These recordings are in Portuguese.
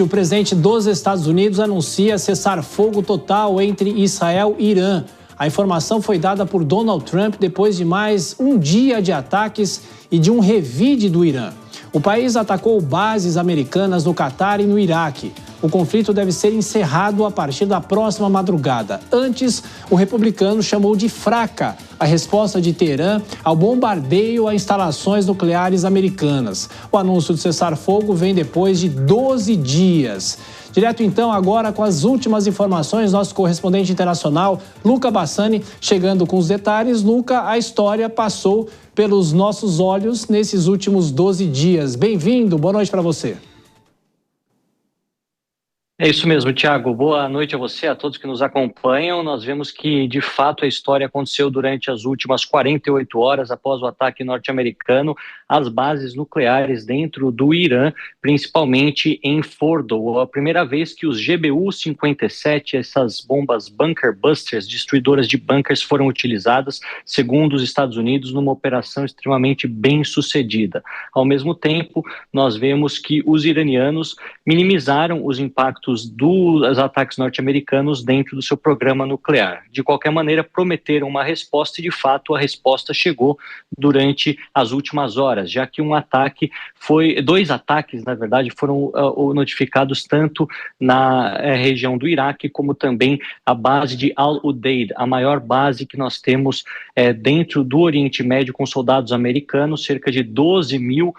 O presidente dos Estados Unidos anuncia cessar-fogo total entre Israel e Irã. A informação foi dada por Donald Trump depois de mais um dia de ataques e de um revide do Irã. O país atacou bases americanas no Catar e no Iraque. O conflito deve ser encerrado a partir da próxima madrugada. Antes, o republicano chamou de fraca a resposta de Teherã ao bombardeio a instalações nucleares americanas. O anúncio de cessar-fogo vem depois de 12 dias. Direto então agora com as últimas informações, nosso correspondente internacional, Luca Bassani, chegando com os detalhes. Luca, a história passou pelos nossos olhos nesses últimos 12 dias. Bem-vindo, boa noite para você. É isso mesmo, Thiago. Boa noite a você, a todos que nos acompanham. Nós vemos que, de fato, a história aconteceu durante as últimas 48 horas após o ataque norte-americano às bases nucleares dentro do Irã, principalmente em Fordow. A primeira vez que os GBU-57, essas bombas bunker busters, destruidoras de bunkers, foram utilizadas, segundo os Estados Unidos, numa operação extremamente bem sucedida. Ao mesmo tempo, nós vemos que os iranianos minimizaram os impactos dos ataques norte-americanos dentro do seu programa nuclear. De qualquer maneira, prometeram uma resposta e, de fato, a resposta chegou durante as últimas horas, já que dois ataques, na verdade, foram notificados tanto na região do Iraque como também a base de Al-Udeid, a maior base que nós temos dentro do Oriente Médio com soldados americanos, cerca de 12 mil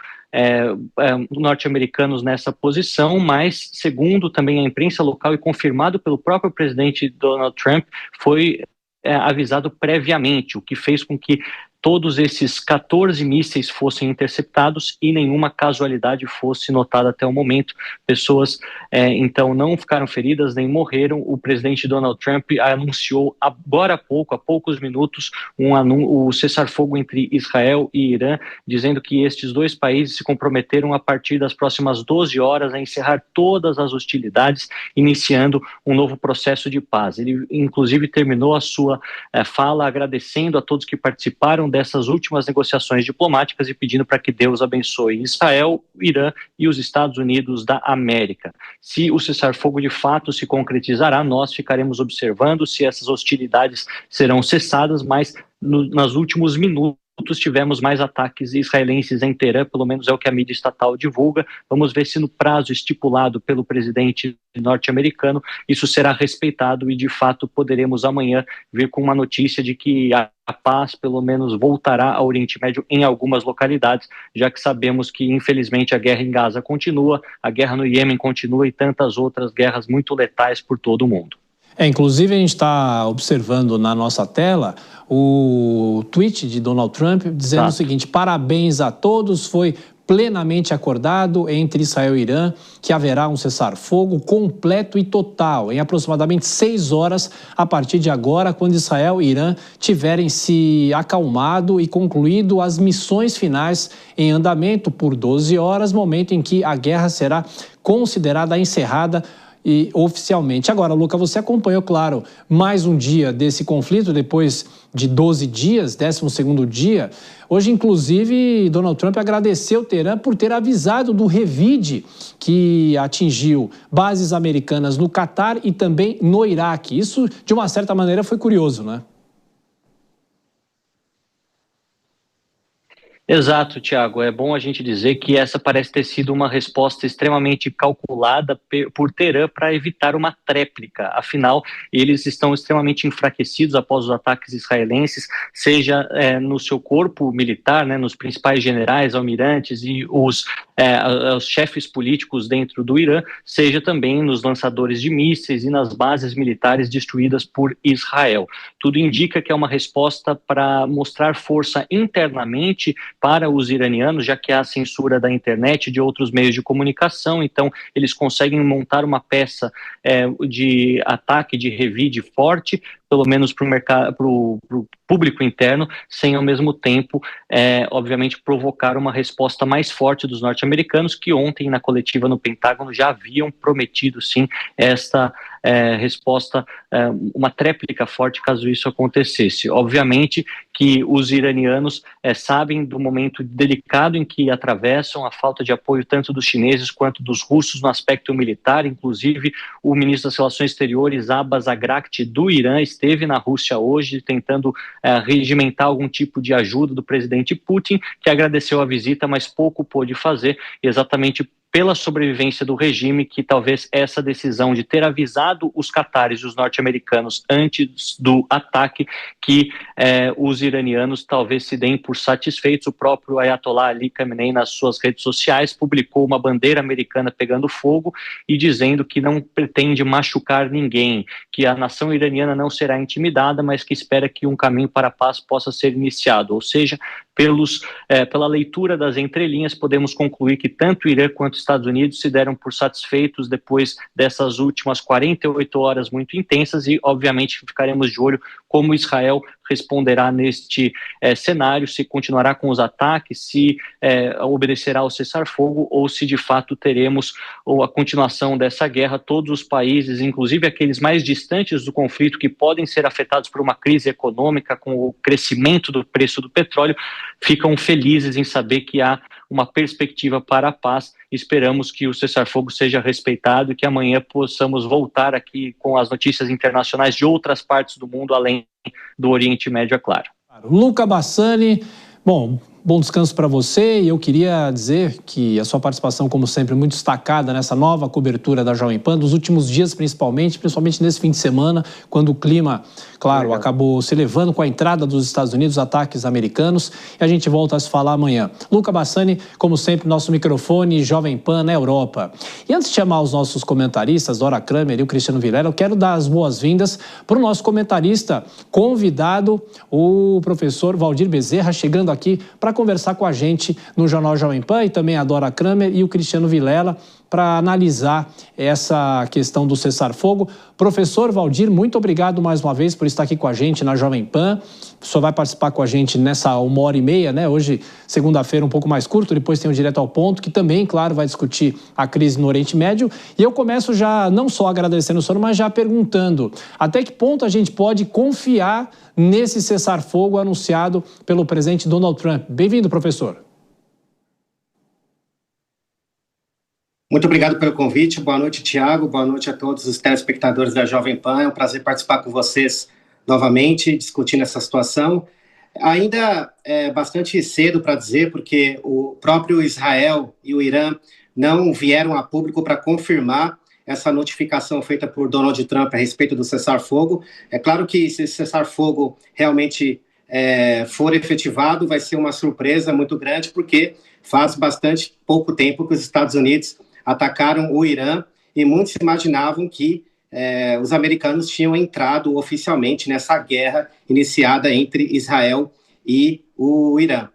norte-americanos nessa posição, mas, segundo também a imprensa local e confirmado pelo próprio presidente Donald Trump, foi avisado previamente, o que fez com que todos esses 14 mísseis fossem interceptados e nenhuma casualidade fosse notada até o momento. Pessoas, então, não ficaram feridas nem morreram. O presidente Donald Trump anunciou agora há pouco, há poucos minutos, o cessar-fogo entre Israel e Irã, dizendo que estes dois países se comprometeram a partir das próximas 12 horas a encerrar todas as hostilidades, iniciando um novo processo de paz. Ele, inclusive, terminou a sua fala agradecendo a todos que participaram dessas últimas negociações diplomáticas e pedindo para que Deus abençoe Israel, Irã e os Estados Unidos da América. Se o cessar-fogo de fato se concretizará, nós ficaremos observando se essas hostilidades serão cessadas, mas nos últimos minutos tivemos mais ataques israelenses em Teherã, pelo menos é o que a mídia estatal divulga. Vamos ver se no prazo estipulado pelo presidente norte-americano isso será respeitado e de fato poderemos amanhã vir com uma notícia de que a paz pelo menos voltará ao Oriente Médio em algumas localidades, já que sabemos que infelizmente a guerra em Gaza continua, a guerra no Iêmen continua e tantas outras guerras muito letais por todo o mundo. Inclusive a gente está observando na nossa tela o tweet de Donald Trump dizendo o seguinte: parabéns a todos, foi plenamente acordado entre Israel e Irã que haverá um cessar-fogo completo e total em aproximadamente 6 horas a partir de agora, quando Israel e Irã tiverem se acalmado e concluído as missões finais em andamento por 12 horas, momento em que a guerra será considerada encerrada e oficialmente. Agora, Luca, você acompanhou, claro, mais um dia desse conflito, depois de 12 dias, 12º dia. Hoje, inclusive, Donald Trump agradeceu Teherã por ter avisado do revide que atingiu bases americanas no Catar e também no Iraque. Isso, de uma certa maneira, foi curioso, né? Exato, Thiago. É bom a gente dizer que essa parece ter sido uma resposta extremamente calculada por Teherã para evitar uma tréplica. Afinal, eles estão extremamente enfraquecidos após os ataques israelenses, seja no seu corpo militar, né, nos principais generais, almirantes e os chefes políticos dentro do Irã, seja também nos lançadores de mísseis e nas bases militares destruídas por Israel. Tudo indica que é uma resposta para mostrar força internamente para os iranianos, já que há censura da internet e de outros meios de comunicação, então eles conseguem montar uma peça de ataque, de revide forte, pelo menos para o público interno, sem ao mesmo tempo, obviamente, provocar uma resposta mais forte dos norte-americanos, que ontem, na coletiva no Pentágono, já haviam prometido, sim, esta resposta, uma tréplica forte caso isso acontecesse. Obviamente que os iranianos sabem do momento delicado em que atravessam, a falta de apoio tanto dos chineses quanto dos russos no aspecto militar. Inclusive, o ministro das Relações Exteriores, Abbas Araghchi, do Irã, esteve na Rússia hoje tentando regimentar algum tipo de ajuda do presidente Putin, que agradeceu a visita, mas pouco pôde fazer, exatamente pela sobrevivência do regime, que talvez essa decisão de ter avisado os catares e os norte-americanos antes do ataque, que os iranianos talvez se deem por satisfeitos. O próprio Ayatollah Ali Khamenei, nas suas redes sociais, publicou uma bandeira americana pegando fogo e dizendo que não pretende machucar ninguém, que a nação iraniana não será intimidada, mas que espera que um caminho para a paz possa ser iniciado. Ou seja, pela leitura das entrelinhas, podemos concluir que tanto o Irã quanto os Estados Unidos se deram por satisfeitos depois dessas últimas 48 horas muito intensas, e obviamente ficaremos de olho como Israel responderá neste cenário, se continuará com os ataques, se obedecerá ao cessar-fogo, ou se de fato teremos a continuação dessa guerra. Todos os países, inclusive aqueles mais distantes do conflito, que podem ser afetados por uma crise econômica com o crescimento do preço do petróleo, ficam felizes em saber que há uma perspectiva para a paz. Esperamos que o cessar-fogo seja respeitado e que amanhã possamos voltar aqui com as notícias internacionais de outras partes do mundo, além do Oriente Médio, é claro. Luca Bassani, bom descanso para você, e eu queria dizer que a sua participação, como sempre, muito destacada nessa nova cobertura da Jovem Pan, dos últimos dias principalmente nesse fim de semana, quando o clima, claro, acabou se elevando com a entrada dos Estados Unidos, ataques americanos, e a gente volta a se falar amanhã. Luca Bassani, como sempre, nosso microfone Jovem Pan na Europa. E antes de chamar os nossos comentaristas, Dora Kramer e o Cristiano Vilela, eu quero dar as boas-vindas para o nosso comentarista convidado, o professor Valdir Bezerra, chegando aqui para conversar com a gente no Jornal Jovem Pan, e também a Dora Kramer e o Cristiano Vilela, para analisar essa questão do cessar-fogo. Professor Valdir, muito obrigado mais uma vez por estar aqui com a gente na Jovem Pan. O senhor vai participar com a gente nessa 1h30, né? Hoje, segunda-feira, um pouco mais curto, depois tem o Direto ao Ponto, que também, claro, vai discutir a crise no Oriente Médio. E eu começo já, não só agradecendo o senhor, mas já perguntando até que ponto a gente pode confiar nesse cessar-fogo anunciado pelo presidente Donald Trump. Bem-vindo, professor. Muito obrigado pelo convite. Boa noite, Tiago. Boa noite a todos os telespectadores da Jovem Pan. É um prazer participar com vocês novamente, discutindo essa situação. Ainda é bastante cedo para dizer, porque o próprio Israel e o Irã não vieram a público para confirmar essa notificação feita por Donald Trump a respeito do cessar-fogo. É claro que se esse cessar-fogo realmente for efetivado, vai ser uma surpresa muito grande, porque faz bastante pouco tempo que os Estados Unidos atacaram o Irã, e muitos imaginavam que os americanos tinham entrado oficialmente nessa guerra iniciada entre Israel e o Irã.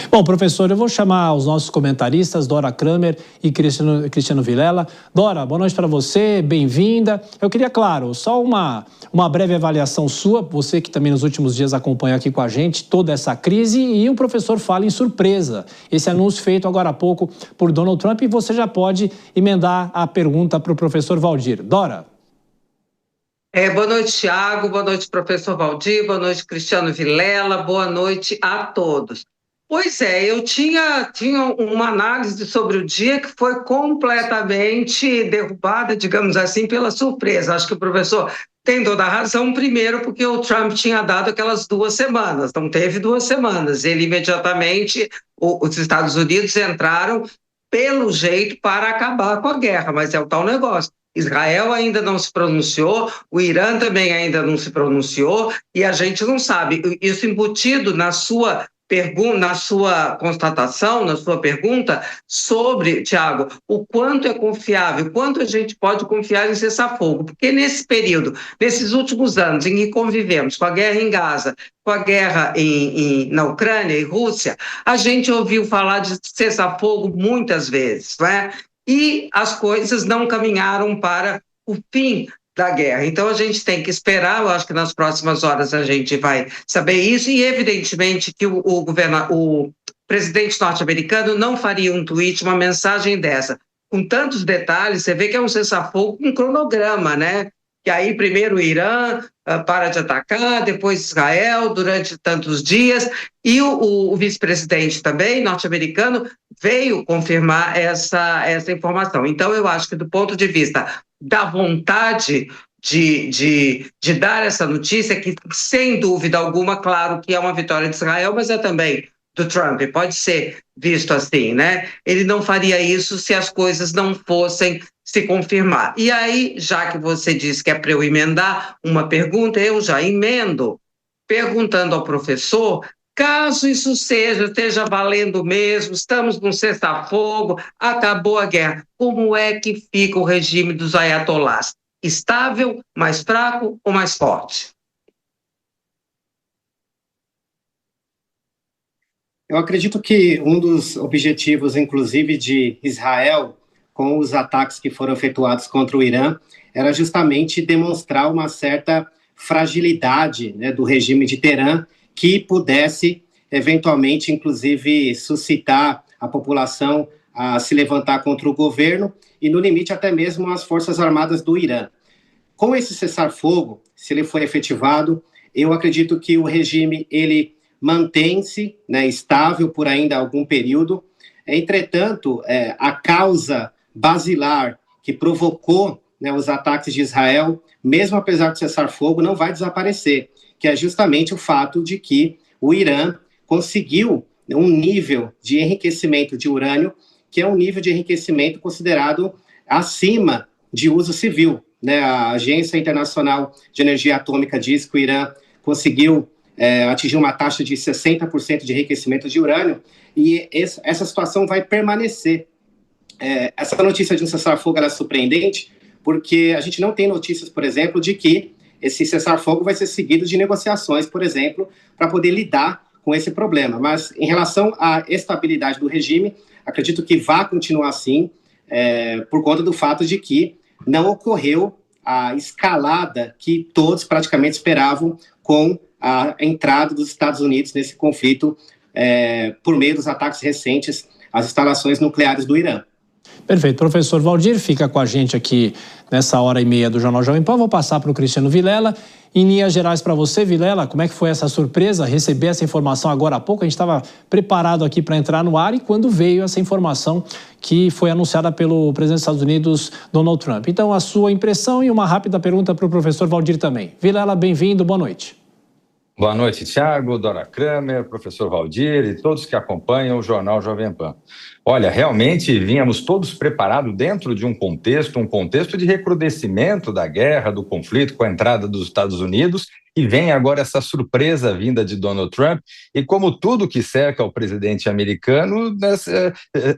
Bom, professor, eu vou chamar os nossos comentaristas, Dora Kramer e Cristiano Vilela. Dora, boa noite para você, bem-vinda. Eu queria, claro, só uma breve avaliação sua, você que também nos últimos dias acompanha aqui com a gente toda essa crise, e o professor fala em surpresa, esse anúncio feito agora há pouco por Donald Trump, e você já pode emendar a pergunta para o professor Valdir. Dora. Boa noite, Thiago, boa noite, professor Valdir, boa noite, Cristiano Vilela, boa noite a todos. Pois eu tinha uma análise sobre o dia que foi completamente derrubada, digamos assim, pela surpresa. Acho que o professor tem toda a razão, primeiro porque o Trump tinha dado aquelas 2 semanas, não teve 2 semanas. Ele imediatamente, os Estados Unidos entraram pelo jeito para acabar com a guerra, mas é o tal negócio. Israel ainda não se pronunciou, o Irã também ainda não se pronunciou, e a gente não sabe. Isso embutido na sua constatação, na sua pergunta sobre, Tiago, o quanto é confiável, quanto a gente pode confiar em cessar-fogo, porque nesse período, nesses últimos anos em que convivemos com a guerra em Gaza, com a guerra na Ucrânia e Rússia, a gente ouviu falar de cessar-fogo muitas vezes, não é? E as coisas não caminharam para o fim da guerra. Então, a gente tem que esperar, eu acho que nas próximas horas a gente vai saber isso, e evidentemente que o presidente norte-americano não faria um tweet, uma mensagem dessa, com tantos detalhes, você vê que é um cessar-fogo com um cronograma, né? Que aí primeiro o Irã para de atacar, depois Israel, durante tantos dias, e o vice-presidente também, norte-americano, veio confirmar essa informação. Então, eu acho que do ponto de vista da vontade de dar essa notícia, que sem dúvida alguma, claro que é uma vitória de Israel, mas é também do Trump, pode ser visto assim, né? Ele não faria isso se as coisas não fossem se confirmar. E aí, já que você disse que é para eu emendar uma pergunta, eu já emendo, perguntando ao professor, caso isso esteja valendo mesmo, estamos num cessar-fogo, acabou a guerra, como é que fica o regime dos ayatolás? Estável, mais fraco ou mais forte? Eu acredito que um dos objetivos, inclusive, de Israel, com os ataques que foram efetuados contra o Irã, era justamente demonstrar uma certa fragilidade, né, do regime de Teherã, que pudesse, eventualmente, inclusive, suscitar a população a se levantar contra o governo e, no limite, até mesmo as Forças Armadas do Irã. Com esse cessar-fogo, se ele for efetivado, eu acredito que o regime ele mantém-se, né, estável por ainda algum período. Entretanto, a causa basilar que provocou, né, os ataques de Israel, mesmo apesar do cessar-fogo, não vai desaparecer, que é justamente o fato de que o Irã conseguiu um nível de enriquecimento de urânio, que é um nível de enriquecimento considerado acima de uso civil, né? A Agência Internacional de Energia Atômica diz que o Irã conseguiu atingir uma taxa de 60% de enriquecimento de urânio, e essa situação vai permanecer. Essa notícia de um cessar-fogo é surpreendente, porque a gente não tem notícias, por exemplo, de que esse cessar-fogo vai ser seguido de negociações, por exemplo, para poder lidar com esse problema. Mas, em relação à estabilidade do regime, acredito que vai continuar assim, por conta do fato de que não ocorreu a escalada que todos praticamente esperavam com a entrada dos Estados Unidos nesse conflito por meio dos ataques recentes às instalações nucleares do Irã. Perfeito. Professor Valdir, fica com a gente aqui nessa hora e meia do Jornal Jovem Pan. Vou passar para o Cristiano Vilela. Em linhas gerais para você, Vilela, como é que foi essa surpresa, receber essa informação agora há pouco? A gente estava preparado aqui para entrar no ar e quando veio essa informação que foi anunciada pelo presidente dos Estados Unidos, Donald Trump. Então, a sua impressão e uma rápida pergunta para o professor Valdir também. Vilela, bem-vindo, boa noite. Boa noite, Thiago, Dora Kramer, professor Valdir e todos que acompanham o Jornal Jovem Pan. Olha, realmente vínhamos todos preparados dentro de um contexto de recrudescimento da guerra, do conflito com a entrada dos Estados Unidos, e vem agora essa surpresa vinda de Donald Trump, e como tudo que cerca o presidente americano,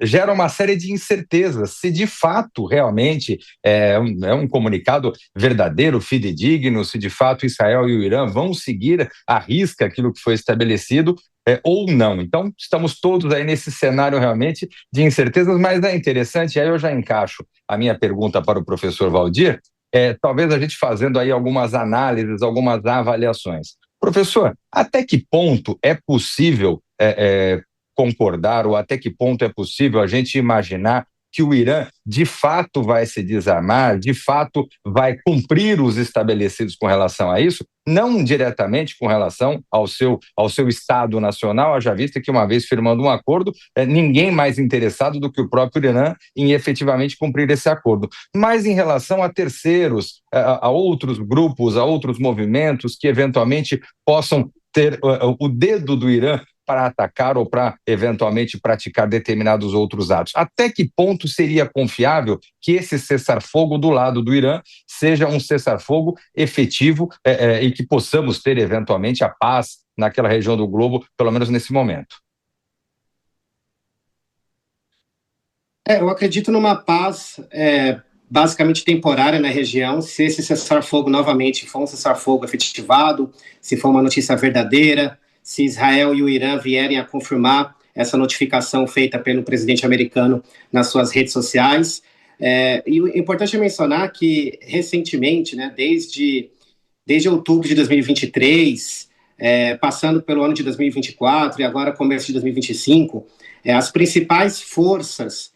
gera uma série de incertezas, se de fato realmente é um comunicado verdadeiro, fidedigno, se de fato Israel e o Irã vão seguir à risca aquilo que foi estabelecido, ou não. Então, estamos todos aí nesse cenário realmente de incertezas, mas é interessante, aí eu já encaixo a minha pergunta para o professor Valdir, talvez a gente fazendo aí algumas análises, algumas avaliações. Professor, até que ponto é possível concordar, ou até que ponto é possível a gente imaginar que o Irã de fato vai se desarmar, de fato vai cumprir os estabelecidos com relação a isso, não diretamente com relação ao seu Estado Nacional, haja vista que uma vez firmando um acordo, ninguém mais interessado do que o próprio Irã em efetivamente cumprir esse acordo, mas em relação a terceiros, a outros grupos, a outros movimentos que eventualmente possam ter o dedo do Irã para atacar ou para, eventualmente, praticar determinados outros atos. Até que ponto seria confiável que esse cessar-fogo do lado do Irã seja um cessar-fogo efetivo e que possamos ter, eventualmente, a paz naquela região do globo, pelo menos nesse momento? Eu acredito numa paz basicamente temporária na região, se esse cessar-fogo novamente for um cessar-fogo efetivado, se for uma notícia verdadeira, se Israel e o Irã vierem a confirmar essa notificação feita pelo presidente americano nas suas redes sociais. E o importante é mencionar que, recentemente, né, desde outubro de 2023, passando pelo ano de 2024 e agora começo de 2025, as principais forças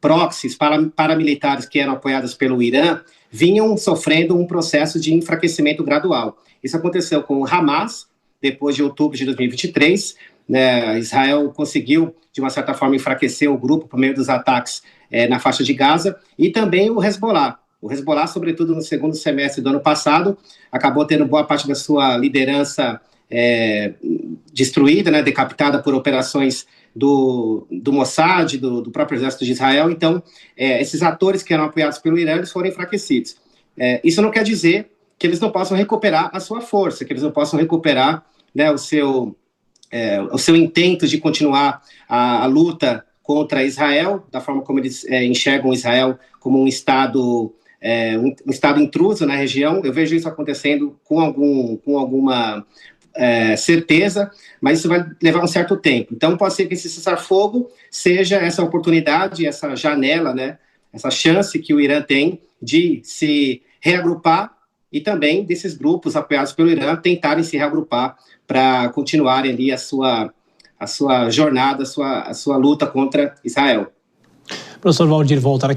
proxies paramilitares que eram apoiadas pelo Irã vinham sofrendo um processo de enfraquecimento gradual. Isso aconteceu com o Hamas, depois de outubro de 2023, né, Israel conseguiu, de uma certa forma, enfraquecer o grupo por meio dos ataques na faixa de Gaza, e também o Hezbollah. O Hezbollah, sobretudo no segundo semestre do ano passado, acabou tendo boa parte da sua liderança destruída, né, decapitada por operações do Mossad, do próprio exército de Israel. Então, esses atores que eram apoiados pelo Irã, eles foram enfraquecidos. Isso não quer dizer que eles não possam recuperar a sua força, que eles não possam recuperar, né, o seu intento de continuar a luta contra Israel, da forma como eles enxergam Israel como um Estado intruso na região. Eu vejo isso acontecendo com alguma certeza, mas isso vai levar um certo tempo. Então, pode ser que esse cessar-fogo seja essa oportunidade, essa janela, né, essa chance que o Irã tem de se reagrupar, e também desses grupos apoiados pelo Irã tentarem se reagrupar para continuarem ali a sua jornada, a sua luta contra Israel. Professor Valdir volta daqui a